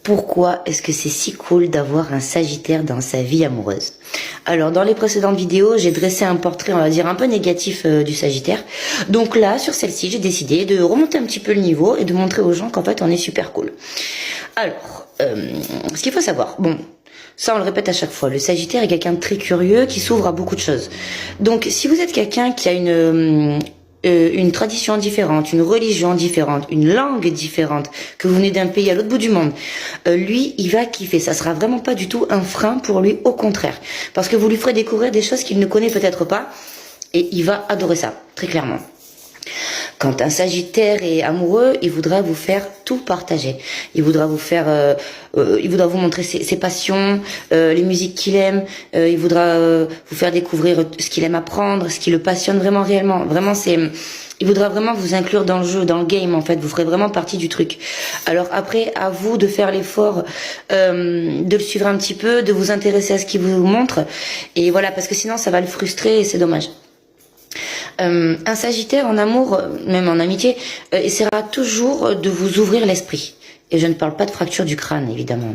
Pourquoi est-ce que c'est si cool d'avoir un Sagittaire dans sa vie amoureuse? Alors, dans les précédentes vidéos, j'ai dressé un portrait, on va dire, un peu négatif du Sagittaire. Donc là, sur celle-ci, j'ai décidé de remonter un petit peu le niveau et de montrer aux gens qu'en fait, on est super cool. Alors, ce qu'il faut savoir, bon, ça on le répète à chaque fois, le Sagittaire est quelqu'un de très curieux qui s'ouvre à beaucoup de choses. Donc, si vous êtes quelqu'un qui a une tradition différente, une religion différente, une langue différente, que vous venez d'un pays à l'autre bout du monde, lui, il va kiffer. Ça sera vraiment pas du tout un frein pour lui, au contraire. Parce que vous lui ferez découvrir des choses qu'il ne connaît peut-être pas, et il va adorer ça, très clairement. Quand un Sagittaire est amoureux, il voudra vous faire tout partager. Il voudra vous faire, il voudra vous montrer ses passions, les musiques qu'il aime. Il voudra vous faire découvrir ce qu'il aime apprendre, ce qui le passionne vraiment réellement. Vraiment, il voudra vraiment vous inclure dans le jeu, dans le game en fait. Vous ferez vraiment partie du truc. Alors après, à vous de faire l'effort, de le suivre un petit peu, de vous intéresser à ce qu'il vous montre. Et voilà, parce que sinon ça va le frustrer et c'est dommage. Un Sagittaire en amour, même en amitié, essaiera toujours de vous ouvrir l'esprit. Et je ne parle pas de fracture du crâne, évidemment.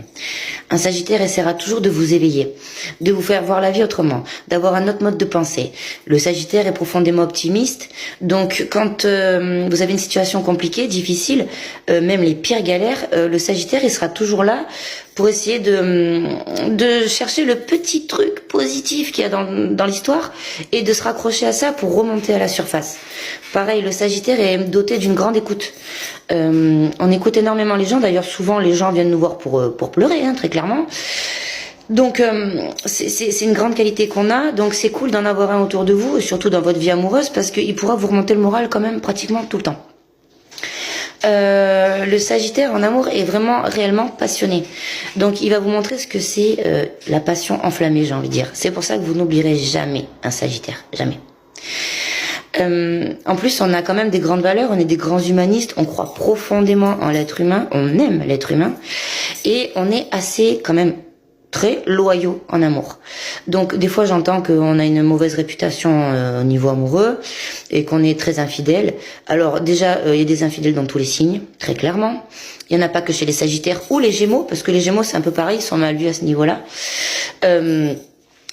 Un Sagittaire essaiera toujours de vous éveiller, de vous faire voir la vie autrement, d'avoir un autre mode de pensée. Le Sagittaire est profondément optimiste, donc quand vous avez une situation compliquée, difficile, même les pires galères, le Sagittaire il sera toujours là pour essayer de chercher le petit truc positif qu'il y a dans l'histoire et de se raccrocher à ça pour remonter à la surface. Pareil, le Sagittaire est doté d'une grande écoute. On écoute énormément les gens, d'ailleurs souvent les gens viennent nous voir pour pleurer, hein, très clairement. Donc c'est une grande qualité qu'on a, donc c'est cool d'en avoir un autour de vous, et surtout dans votre vie amoureuse, parce qu'il pourra vous remonter le moral quand même pratiquement tout le temps. Le Sagittaire en amour est vraiment réellement passionné. Donc il va vous montrer ce que c'est la passion enflammée, j'ai envie de dire. C'est pour ça que vous n'oublierez jamais un Sagittaire, jamais. En plus, on a quand même des grandes valeurs, on est des grands humanistes, on croit profondément en l'être humain, on aime l'être humain, et on est assez quand même très loyaux en amour. Donc des fois j'entends qu'on a une mauvaise réputation au niveau amoureux et qu'on est très infidèle. Alors déjà il y a des infidèles dans tous les signes, très clairement. Il n'y en a pas que chez les Sagittaires ou les Gémeaux, parce que les Gémeaux c'est un peu pareil, ils sont mal vus à ce niveau-là.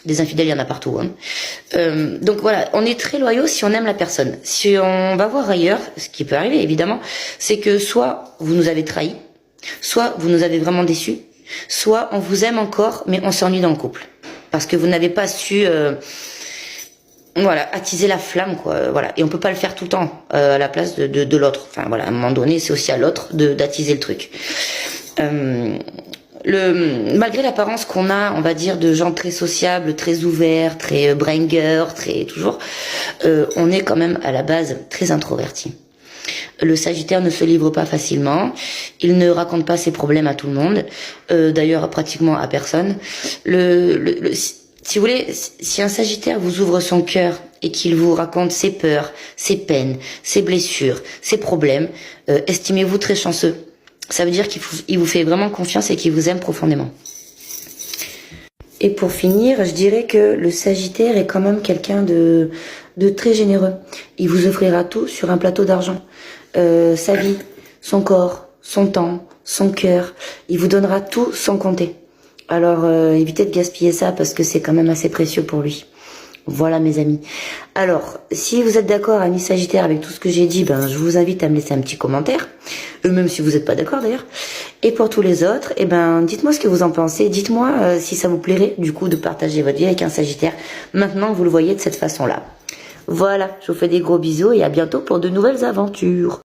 Des infidèles, il y en a partout. Hein. Donc voilà, on est très loyaux si on aime la personne. Si on va voir ailleurs, ce qui peut arriver évidemment, c'est que soit vous nous avez trahis, soit vous nous avez vraiment déçus, soit on vous aime encore, mais on s'ennuie dans le couple. Parce que vous n'avez pas su voilà, attiser la flamme, quoi. Voilà. Et on peut pas le faire tout le temps à la place de l'autre. Enfin voilà, à un moment donné, c'est aussi à l'autre d'attiser le truc. Malgré l'apparence qu'on a, on va dire, de gens très sociables, très ouverts, très bringers, très toujours, on est quand même à la base très introverti. Le Sagittaire ne se livre pas facilement, il ne raconte pas ses problèmes à tout le monde, d'ailleurs pratiquement à personne. Si vous voulez, si un Sagittaire vous ouvre son cœur et qu'il vous raconte ses peurs, ses peines, ses blessures, ses problèmes, estimez-vous très chanceux. Ça veut dire qu'il vous fait vraiment confiance et qu'il vous aime profondément. Et pour finir, je dirais que le Sagittaire est quand même quelqu'un de très généreux. Il vous offrira tout sur un plateau d'argent. Sa vie, son corps, son temps, son cœur. Il vous donnera tout sans compter. Alors évitez de gaspiller ça parce que c'est quand même assez précieux pour lui. Voilà mes amis. Alors, si vous êtes d'accord, amis Sagittaire, avec tout ce que j'ai dit, ben je vous invite à me laisser un petit commentaire, même si vous n'êtes pas d'accord d'ailleurs. Et pour tous les autres, eh ben dites-moi ce que vous en pensez. Dites-moi si ça vous plairait du coup de partager votre vie avec un Sagittaire. Maintenant que vous le voyez de cette façon-là. Voilà, je vous fais des gros bisous et à bientôt pour de nouvelles aventures.